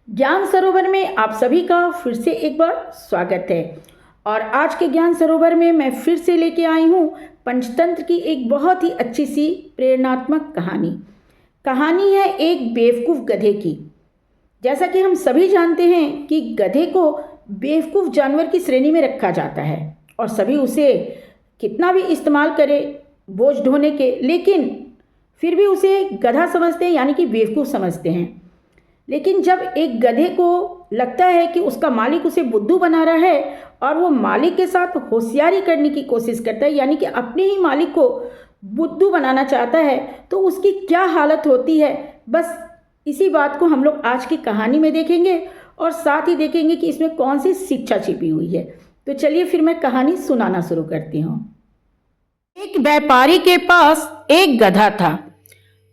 ज्ञान सरोवर में आप सभी का फिर से एक बार स्वागत है। और आज के ज्ञान सरोवर में मैं फिर से लेके आई हूँ पंचतंत्र की एक बहुत ही अच्छी सी प्रेरणात्मक कहानी। कहानी है एक बेवकूफ़ गधे की। जैसा कि हम सभी जानते हैं कि गधे को बेवकूफ़ जानवर की श्रेणी में रखा जाता है और सभी उसे कितना भी इस्तेमाल करे बोझ ढोने के, लेकिन फिर भी उसे गधा समझते हैं, यानी कि बेवकूफ़ समझते हैं। लेकिन जब एक गधे को लगता है कि उसका मालिक उसे बुद्धू बना रहा है और वो मालिक के साथ होशियारी करने की कोशिश करता है, यानी कि अपने ही मालिक को बुद्धू बनाना चाहता है, तो उसकी क्या हालत होती है, बस इसी बात को हम लोग आज की कहानी में देखेंगे और साथ ही देखेंगे कि इसमें कौन सी शिक्षा छिपी हुई है। तो चलिए फिर मैं कहानी सुनाना शुरू करती हूँ। एक व्यापारी के पास एक गधा था।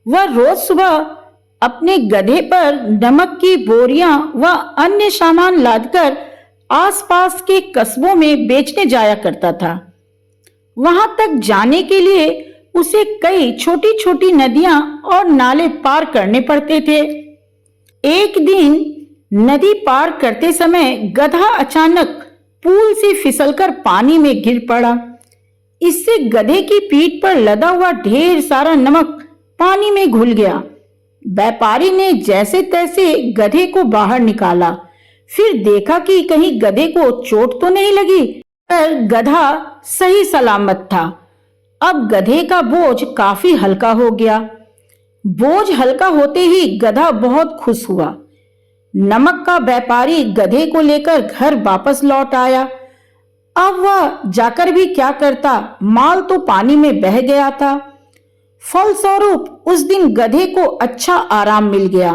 वह रोज सुबह अपने गधे पर नमक की बोरियां व अन्य सामान लादकर आसपास के कस्बों में बेचने जाया करता था। वहां तक जाने के लिए उसे कई छोटी छोटी नदियां और नाले पार करने पड़ते थे। एक दिन नदी पार करते समय गधा अचानक पुल से फिसलकर पानी में गिर पड़ा। इससे गधे की पीठ पर लदा हुआ ढेर सारा नमक पानी में घुल गया। व्यापारी ने जैसे तैसे गधे को बाहर निकाला, फिर देखा कि कहीं गधे को चोट तो नहीं लगी, पर गधा सही सलामत था। अब गधे का बोझ काफी हल्का हो गया। बोझ हल्का होते ही गधा बहुत खुश हुआ। नमक का व्यापारी गधे को लेकर घर वापस लौट आया। अब वह जाकर भी क्या करता, माल तो पानी में बह गया था। फलस्वरूप उस दिन गधे को अच्छा आराम मिल गया।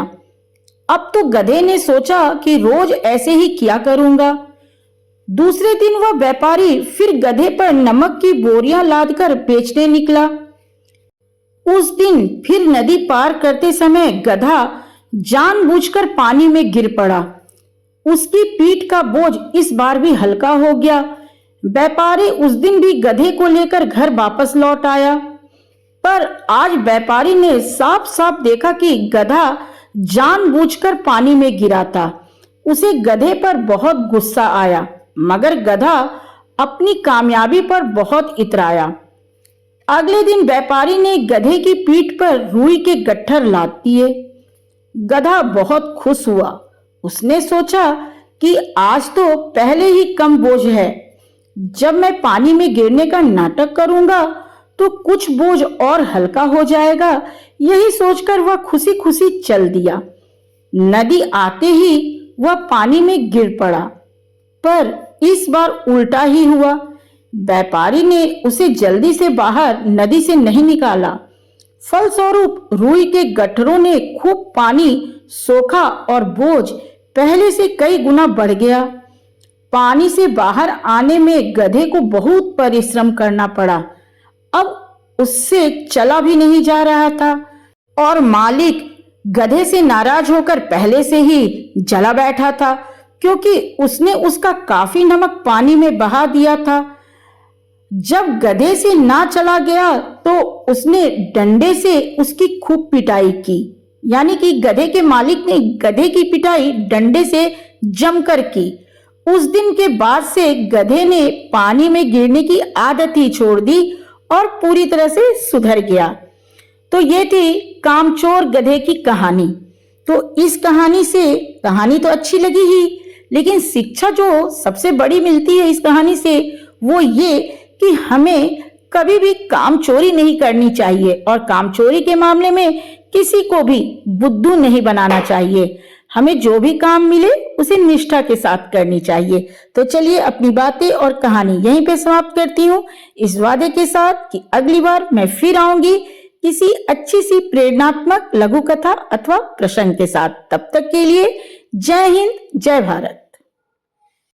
अब तो गधे ने सोचा कि रोज ऐसे ही किया करूंगा। दूसरे दिन वह व्यापारी फिर गधे पर नमक की बोरियां लादकर बेचने निकला। उस दिन फिर नदी पार करते समय गधा जानबूझकर पानी में गिर पड़ा। उसकी पीठ का बोझ इस बार भी हल्का हो गया। व्यापारी उस दिन भी गधे को लेकर घर वापस लौट आया, पर आज व्यापारी ने साफ साफ देखा कि गधा जानबूझकर पानी में गिरा था। उसे गधे पर बहुत गुस्सा आया, मगर गधा अपनी कामयाबी पर बहुत इतराया। अगले दिन व्यापारी ने गधे की पीठ पर रुई के गट्ठर लाद दिए। गधा बहुत खुश हुआ। उसने सोचा कि आज तो पहले ही कम बोझ है, जब मैं पानी में गिरने का नाटक करूंगा तो कुछ बोझ और हल्का हो जाएगा। यही सोचकर वह खुशी खुशी चल दिया। नदी आते ही वह पानी में गिर पड़ा, पर इस बार उल्टा ही हुआ। व्यापारी ने उसे जल्दी से बाहर नदी से नहीं निकाला। फलस्वरूप रुई के गट्ठरों ने खूब पानी सोखा और बोझ पहले से कई गुना बढ़ गया। पानी से बाहर आने में गधे को बहुत परिश्रम करना पड़ा। अब उससे चला भी नहीं जा रहा था और मालिक गधे से नाराज होकर पहले से ही जला बैठा था, क्योंकि उसने उसका काफी नमक पानी में बहा दिया था। जब गधे से ना चला गया तो उसने डंडे से उसकी खूब पिटाई की, यानी कि गधे के मालिक ने गधे की पिटाई डंडे से जमकर की। उस दिन के बाद से गधे ने पानी में गिरने की आदत ही छोड़ दी और पूरी तरह से सुधर गया। तो ये थी कामचोर गधे की कहानी। तो इस कहानी तो अच्छी लगी ही, लेकिन शिक्षा जो सबसे बड़ी मिलती है इस कहानी से वो ये कि हमें कभी भी काम चोरी नहीं करनी चाहिए और काम चोरी के मामले में किसी को भी बुद्धू नहीं बनाना चाहिए। हमें जो भी काम मिले उसे निष्ठा के साथ करनी चाहिए। तो चलिए अपनी बातें और कहानी यहीं पे समाप्त करती हूँ, इस वादे के साथ कि अगली बार मैं फिर आऊंगी किसी अच्छी सी प्रेरणात्मक लघु कथा अथवा प्रसंग के साथ। तब तक के लिए जय हिंद, जय भारत।